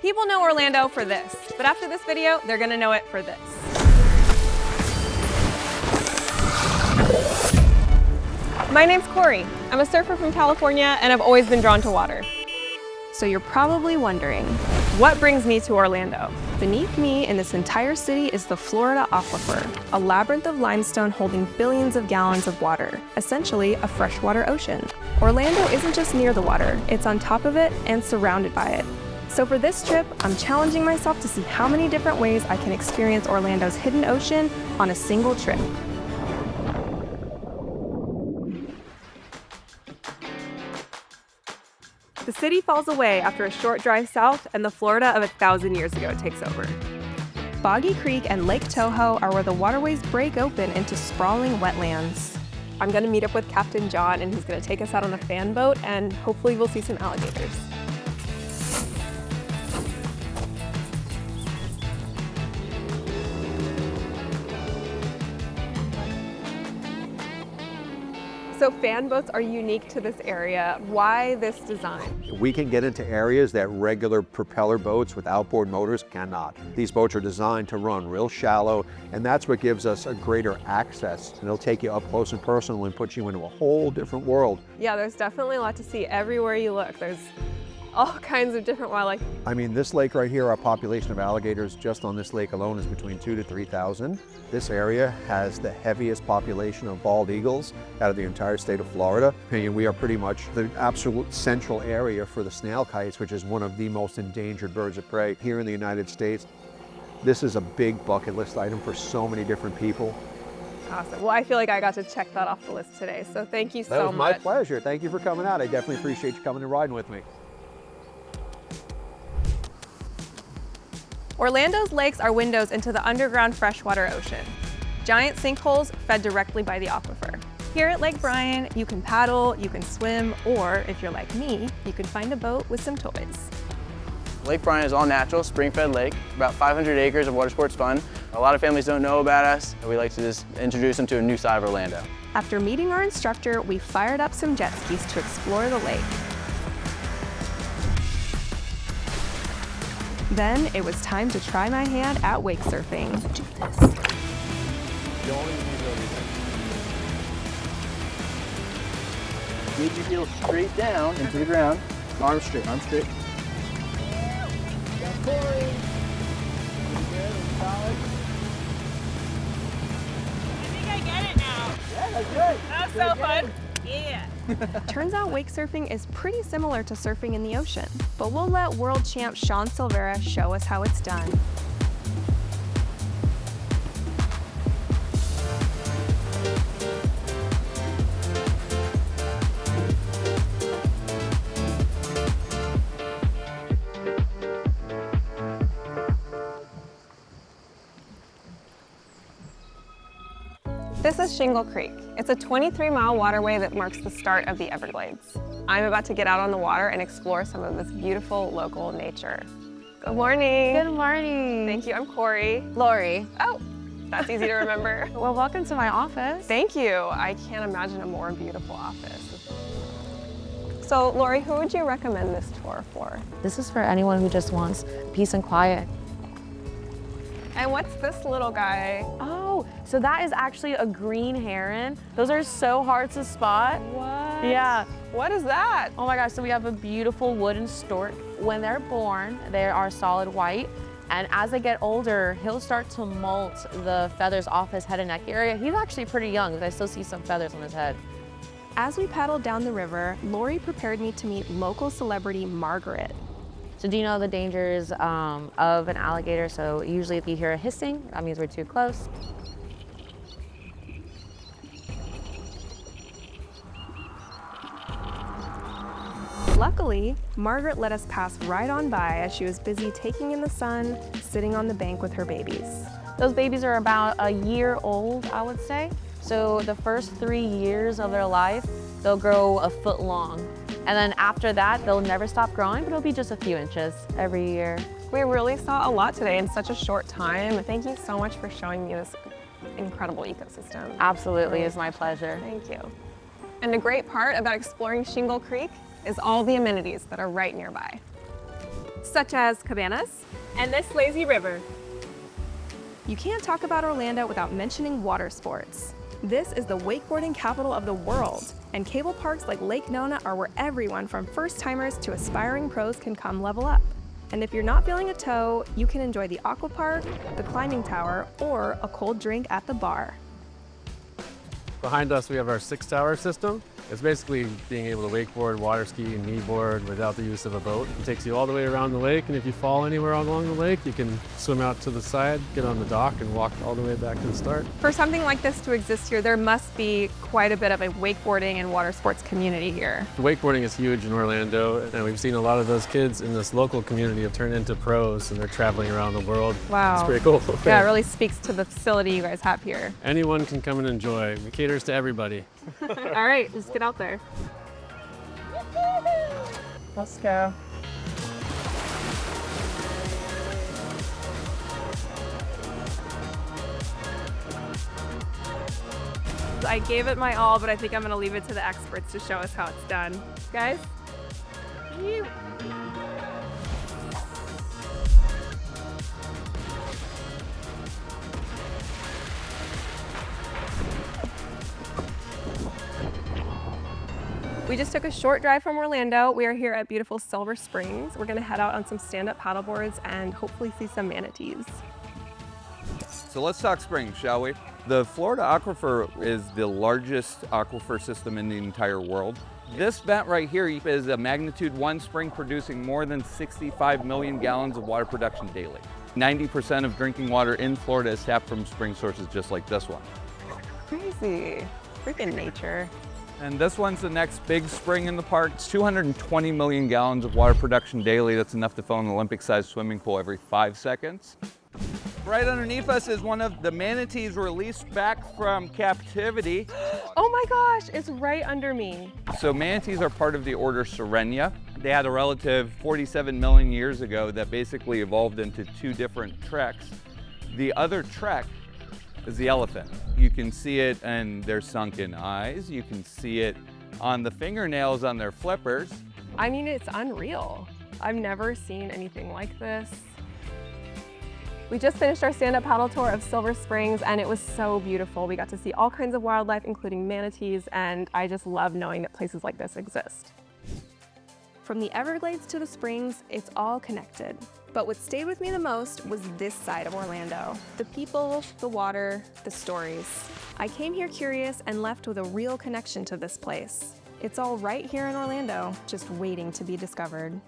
People know Orlando for this, but after this video, they're gonna know it for this. My name's Corey. I'm a surfer from California and I've always been drawn to water. So you're probably wondering, what brings me to Orlando? Beneath me in this entire city is the Florida aquifer, a labyrinth of limestone holding billions of gallons of water, essentially a freshwater ocean. Orlando isn't just near the water, it's on top of it and surrounded by it. So for this trip, I'm challenging myself to see how many different ways I can experience Orlando's hidden ocean on a single trip. The city falls away after a short drive south, and the Florida of 1,000 years ago takes over. Boggy Creek and Lake Toho are where the waterways break open into sprawling wetlands. I'm gonna meet up with Captain John, and he's gonna take us out on a fan boat, and hopefully we'll see some alligators. So fan boats are unique to this area. Why this design? We can get into areas that regular propeller boats with outboard motors cannot. These boats are designed to run real shallow, and that's what gives us a greater access. And it'll take you up close and personal and put you into a whole different world. Yeah, there's definitely a lot to see everywhere you look. There's all kinds of different wildlife. I mean, this lake right here, our population of alligators just on this lake alone is between 2,000 to 3,000. This area has the heaviest population of bald eagles out of the entire state of Florida. And we are pretty much the absolute central area for the snail kites, which is one of the most endangered birds of prey here in the United States. This is a big bucket list item for so many different people. Awesome. Well, I feel like I got to check that off the list today, so thank you so much. That was my pleasure. Thank you for coming out. I definitely appreciate you coming and riding with me. Orlando's lakes are windows into the underground freshwater ocean. Giant sinkholes fed directly by the aquifer. Here at Lake Bryan, you can paddle, you can swim, or if you're like me, you can find a boat with some toys. Lake Bryan is all natural, spring-fed lake, about 500 acres of water sports fun. A lot of families don't know about us, and we like to just introduce them to a new side of Orlando. After meeting our instructor, we fired up some jet skis to explore the lake. Then it was time to try my hand at wake surfing. Let's do this. Need your heels straight down into the ground. Arms straight, arms straight. Got Corey. Solid. I think I get it now. Yeah, that's good. That was so fun. Yeah. Turns out wake surfing is pretty similar to surfing in the ocean, but we'll let world champ Sean Silveira show us how it's done. This is Shingle Creek. It's a 23-mile waterway that marks the start of the Everglades. I'm about to get out on the water and explore some of this beautiful local nature. Good morning. Good morning. Thank you. I'm Corey. Lori. Oh, that's easy to remember. Well, welcome to my office. Thank you. I can't imagine a more beautiful office. So, Lori, who would you recommend this tour for? This is for anyone who just wants peace and quiet. And what's this little guy? Oh, so that is actually a green heron. Those are so hard to spot. What? Yeah. What is that? Oh my gosh, so we have a beautiful wooden stork. When they're born, they are solid white. And as they get older, he'll start to molt the feathers off his head and neck area. He's actually pretty young, but I still see some feathers on his head. As we paddled down the river, Lori prepared me to meet local celebrity Margaret. So do you know the dangers of an alligator? So usually if you hear a hissing, that means we're too close. Luckily, Margaret let us pass right on by as she was busy taking in the sun, sitting on the bank with her babies. Those babies are about a year old, I would say. So the first 3 years of their life, they'll grow a foot long. And then after that, they'll never stop growing, but it'll be just a few inches every year. We really saw a lot today in such a short time. Thank you so much for showing me this incredible ecosystem. Absolutely, it's my pleasure. Thank you. And a great part about exploring Shingle Creek is all the amenities that are right nearby. such as cabanas And this lazy river. You can't talk about Orlando without mentioning water sports. This is the wakeboarding capital of the world, and cable parks like Lake Nona are where everyone from first-timers to aspiring pros can come level up. And if you're not feeling a tow, you can enjoy the aqua park, the climbing tower, or a cold drink at the bar. Behind us, we have our 6-tower system. It's basically being able to wakeboard, water ski, and kneeboard without the use of a boat. It takes you all the way around the lake, and if you fall anywhere along the lake, you can swim out to the side, get on the dock, and walk all the way back to the start. For something like this to exist here, there must be quite a bit of a wakeboarding and water sports community here. Wakeboarding is huge in Orlando, and we've seen a lot of those kids in this local community have turned into pros, and they're traveling around the world. Wow. It's pretty cool. Yeah, it really speaks to the facility you guys have here. Anyone can come and enjoy. It caters to everybody. All right, let's get out there. Let's go. I gave it my all, but I think I'm gonna leave it to the experts to show us how it's done. Guys? Phew. We just took a short drive from Orlando. We are here at beautiful Silver Springs. We're gonna head out on some stand-up paddleboards and hopefully see some manatees. So let's talk springs, shall we? The Florida aquifer is the largest aquifer system in the entire world. This vent right here is a magnitude 1 spring producing more than 65 million gallons of water production daily. 90% of drinking water in Florida is tapped from spring sources just like this one. Crazy, freaking nature. And this one's the next big spring in the park. It's 220 million gallons of water production daily. That's enough to fill an Olympic-sized swimming pool every 5 seconds. Right underneath us is one of the manatees released back from captivity. Oh my gosh, it's right under me. So manatees are part of the order Sirenia. They had a relative 47 million years ago that basically evolved into 2 different treks. The other trek is the elephant. You can see it in their sunken eyes. You can see it on the fingernails on their flippers. I mean, it's unreal. I've never seen anything like this. We just finished our stand-up paddle tour of Silver Springs and it was so beautiful. We got to see all kinds of wildlife, including manatees, and I just love knowing that places like this exist. From the Everglades to the Springs, it's all connected. But what stayed with me the most was this side of Orlando. The people, the water, the stories. I came here curious and left with a real connection to this place. It's all right here in Orlando, just waiting to be discovered.